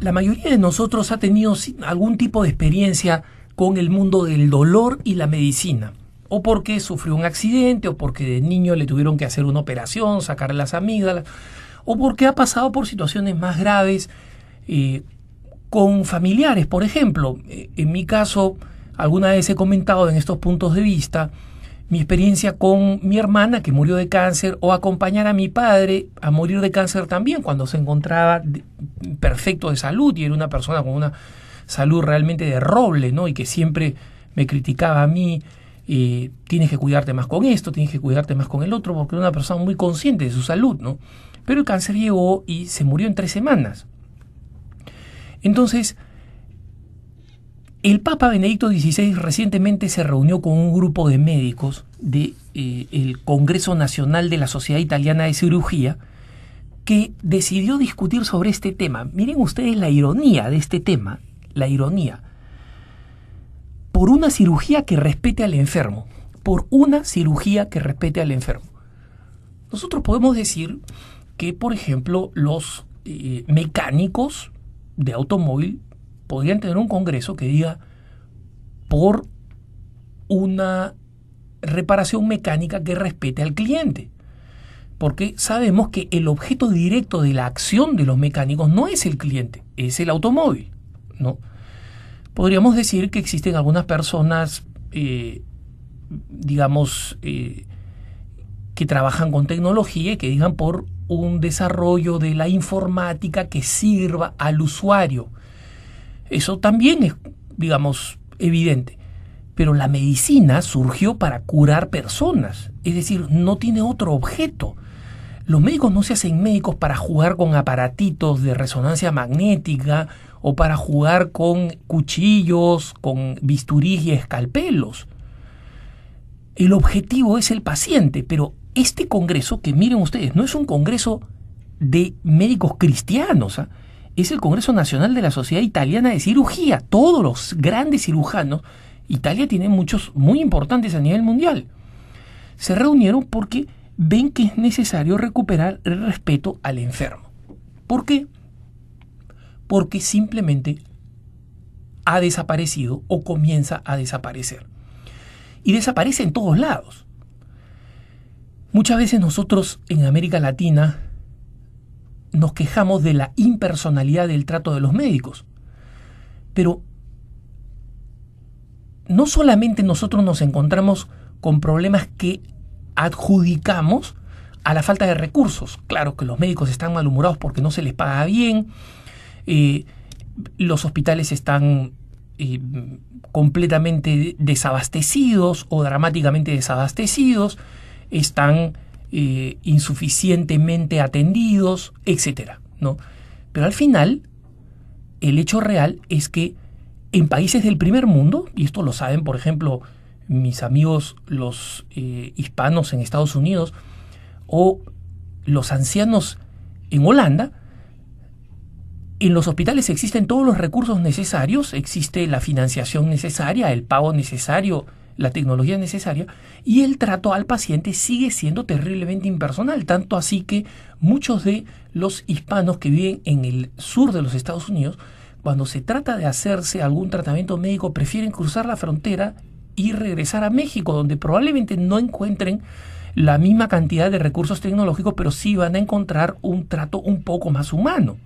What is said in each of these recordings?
La mayoría de nosotros ha tenido algún tipo de experiencia con el mundo del dolor y la medicina. O porque sufrió un accidente, o porque de niño le tuvieron que hacer una operación, sacarle las amígdalas, o porque ha pasado por situaciones más graves con familiares. Por ejemplo, en mi caso, alguna vez he comentado en estos puntos de vista mi experiencia con mi hermana que murió de cáncer, o acompañar a mi padre a morir de cáncer también cuando se encontraba perfecto de salud y era una persona con una salud realmente de roble, ¿no? Y que siempre me criticaba a mí, tienes que cuidarte más con esto, tienes que cuidarte más con el otro, porque era una persona muy consciente de su salud, ¿no? Pero el cáncer llegó y se murió en 3 semanas. Entonces, el Papa Benedicto XVI recientemente se reunió con un grupo de médicos del Congreso Nacional de la Sociedad Italiana de Cirugía, que decidió discutir sobre este tema. Miren ustedes la ironía de este tema, la ironía. Por una cirugía que respete al enfermo, por una cirugía que respete al enfermo. Nosotros podemos decir que, por ejemplo, los mecánicos de automóvil podrían tener un congreso que diga por una reparación mecánica que respete al cliente. Porque sabemos que el objeto directo de la acción de los mecánicos no es el cliente, es el automóvil, ¿no? Podríamos decir que existen algunas personas, que trabajan con tecnología y que digan por un desarrollo de la informática que sirva al usuario. Eso también es, evidente. Pero la medicina surgió para curar personas, es decir, no tiene otro objeto. Los médicos no se hacen médicos para jugar con aparatitos de resonancia magnética o para jugar con cuchillos, con bisturís y escalpelos. El objetivo es el paciente, pero este congreso, que miren ustedes, no es un congreso de médicos cristianos, ¿eh? Es el Congreso Nacional de la Sociedad Italiana de Cirugía. Todos los grandes cirujanos, Italia tiene muchos muy importantes a nivel mundial, se reunieron porque ven que es necesario recuperar el respeto al enfermo. ¿Por qué? Porque simplemente ha desaparecido o comienza a desaparecer. Y desaparece en todos lados. Muchas veces nosotros en América Latina nos quejamos de la impersonalidad del trato de los médicos. Pero no solamente nosotros nos encontramos con problemas que adjudicamos a la falta de recursos. Claro que los médicos están malhumorados porque no se les paga bien, los hospitales están completamente desabastecidos o dramáticamente desabastecidos, están insuficientemente atendidos, etcétera, ¿no? Pero al final, el hecho real es que en países del primer mundo, y esto lo saben, por ejemplo, mis amigos los hispanos en Estados Unidos o los ancianos en Holanda, en los hospitales existen todos los recursos necesarios, existe la financiación necesaria, el pago necesario, la tecnología necesaria, y el trato al paciente sigue siendo terriblemente impersonal, tanto así que muchos de los hispanos que viven en el sur de los Estados Unidos, cuando se trata de hacerse algún tratamiento médico, prefieren cruzar la frontera y regresar a México, donde probablemente no encuentren la misma cantidad de recursos tecnológicos, pero sí van a encontrar un trato un poco más humano.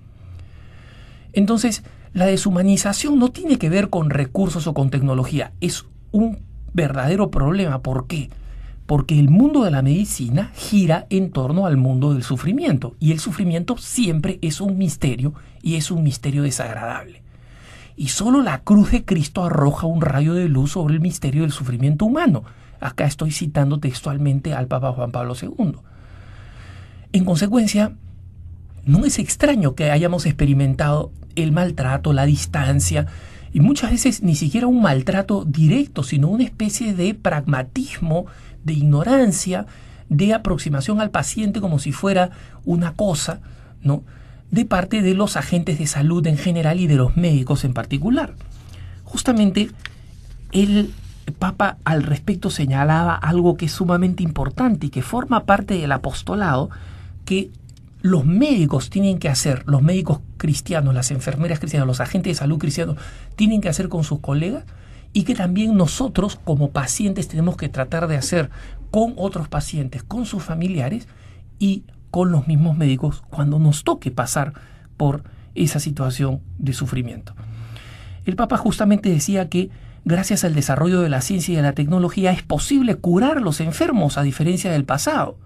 Entonces, la deshumanización no tiene que ver con recursos o con tecnología, es un verdadero problema. ¿Por qué? Porque el mundo de la medicina gira en torno al mundo del sufrimiento, y el sufrimiento siempre es un misterio, y es un misterio desagradable. Y solo la cruz de Cristo arroja un rayo de luz sobre el misterio del sufrimiento humano. Acá estoy citando textualmente al Papa Juan Pablo II. En consecuencia, no es extraño que hayamos experimentado el maltrato, la distancia, y muchas veces ni siquiera un maltrato directo, sino una especie de pragmatismo, de ignorancia, de aproximación al paciente como si fuera una cosa, ¿no?, de parte de los agentes de salud en general y de los médicos en particular. Justamente el Papa al respecto señalaba algo que es sumamente importante y que forma parte del apostolado, que los médicos tienen que hacer, los médicos cristianos, las enfermeras cristianas, los agentes de salud cristianos tienen que hacer con sus colegas, y que también nosotros como pacientes tenemos que tratar de hacer con otros pacientes, con sus familiares y con los mismos médicos cuando nos toque pasar por esa situación de sufrimiento. El Papa justamente decía que gracias al desarrollo de la ciencia y de la tecnología es posible curar a los enfermos a diferencia del pasado.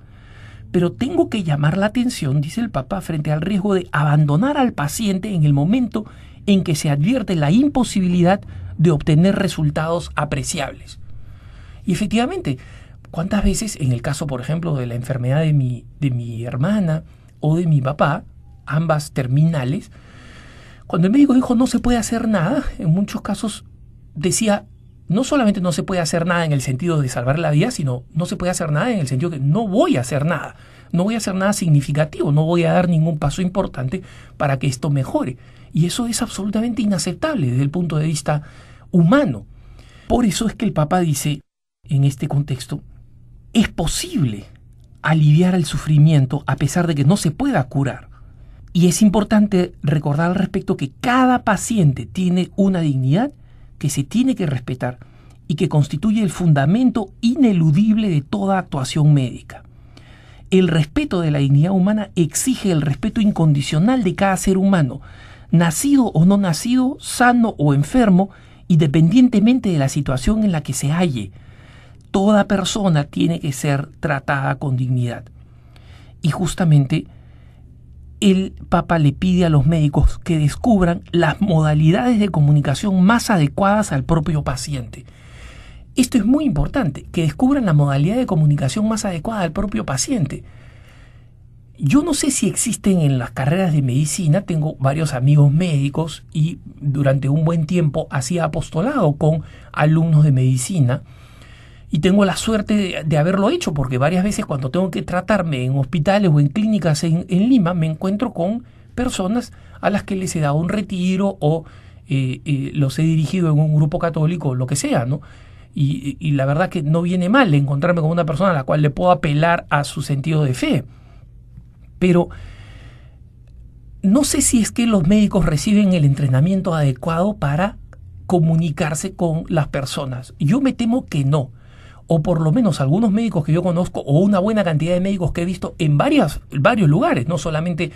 Pero tengo que llamar la atención, dice el Papa, frente al riesgo de abandonar al paciente en el momento en que se advierte la imposibilidad de obtener resultados apreciables. Y efectivamente, ¿cuántas veces en el caso, por ejemplo, de la enfermedad de mi hermana o de mi papá, ambas terminales, cuando el médico dijo no se puede hacer nada, en muchos casos decía no solamente no se puede hacer nada en el sentido de salvar la vida, sino no se puede hacer nada en el sentido que no voy a hacer nada. No voy a hacer nada significativo, no voy a dar ningún paso importante para que esto mejore. Y eso es absolutamente inaceptable desde el punto de vista humano. Por eso es que el Papa dice, en este contexto, es posible aliviar el sufrimiento a pesar de que no se pueda curar. Y es importante recordar al respecto que cada paciente tiene una dignidad que se tiene que respetar y que constituye el fundamento ineludible de toda actuación médica. El respeto de la dignidad humana exige el respeto incondicional de cada ser humano, nacido o no nacido, sano o enfermo, independientemente de la situación en la que se halle. Toda persona tiene que ser tratada con dignidad. Y justamente el Papa le pide a los médicos que descubran las modalidades de comunicación más adecuadas al propio paciente. Esto es muy importante, que descubran la modalidad de comunicación más adecuada al propio paciente. Yo no sé si existen en las carreras de medicina, tengo varios amigos médicos y durante un buen tiempo hacía apostolado con alumnos de medicina y tengo la suerte de haberlo hecho porque varias veces cuando tengo que tratarme en hospitales o en clínicas en Lima me encuentro con personas a las que les he dado un retiro o los he dirigido en un grupo católico o lo que sea, ¿no? Y la verdad que no viene mal encontrarme con una persona a la cual le puedo apelar a su sentido de fe. Pero no sé si es que los médicos reciben el entrenamiento adecuado para comunicarse con las personas. Yo me temo que no. O por lo menos algunos médicos que yo conozco, o una buena cantidad de médicos que he visto en varios lugares, no solamente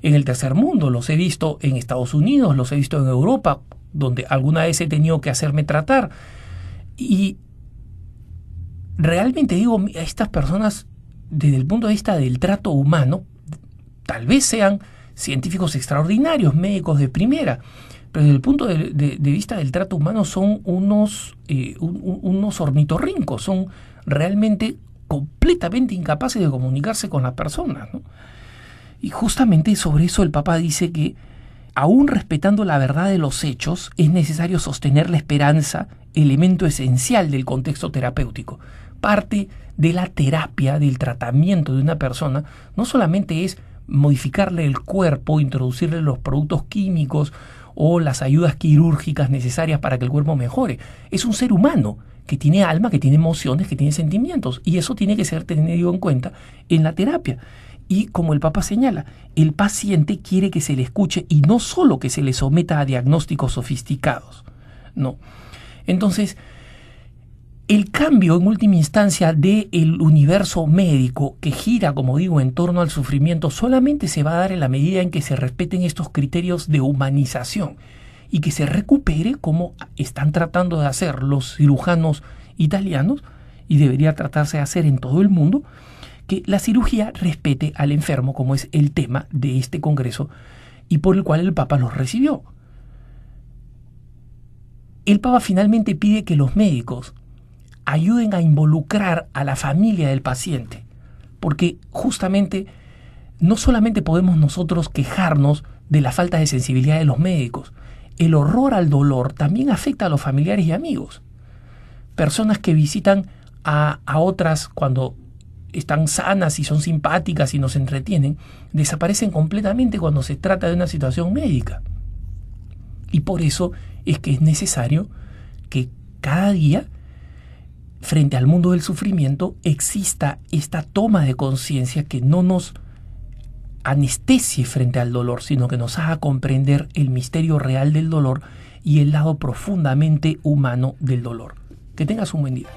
en el tercer mundo, los he visto en Estados Unidos, los he visto en Europa, donde alguna vez he tenido que hacerme tratar. Y realmente digo, a estas personas, desde el punto de vista del trato humano, tal vez sean científicos extraordinarios, médicos de primera, pero desde el punto de vista del trato humano son unos ornitorrincos, son realmente completamente incapaces de comunicarse con las personas, ¿no? Y justamente sobre eso el Papa dice que, aún respetando la verdad de los hechos, es necesario sostener la esperanza, elemento esencial del contexto terapéutico. Parte de la terapia, del tratamiento de una persona, no solamente es modificarle el cuerpo, introducirle los productos químicos o las ayudas quirúrgicas necesarias para que el cuerpo mejore. Es un ser humano que tiene alma, que tiene emociones, que tiene sentimientos, y eso tiene que ser tenido en cuenta en la terapia. Y como el Papa señala, el paciente quiere que se le escuche y no solo que se le someta a diagnósticos sofisticados, ¿no? Entonces, el cambio en última instancia del universo médico que gira, como digo, en torno al sufrimiento, solamente se va a dar en la medida en que se respeten estos criterios de humanización y que se recupere, como están tratando de hacer los cirujanos italianos, y debería tratarse de hacer en todo el mundo, que la cirugía respete al enfermo, como es el tema de este congreso y por el cual el Papa los recibió. El Papa finalmente pide que los médicos ayuden a involucrar a la familia del paciente, porque justamente no solamente podemos nosotros quejarnos de la falta de sensibilidad de los médicos, el horror al dolor también afecta a los familiares y amigos. Personas que visitan a otras cuando están sanas y son simpáticas y nos entretienen, desaparecen completamente cuando se trata de una situación médica. Y por eso es que es necesario que cada día, frente al mundo del sufrimiento, exista esta toma de conciencia que no nos anestesie frente al dolor, sino que nos haga comprender el misterio real del dolor y el lado profundamente humano del dolor. Que tengas un buen día.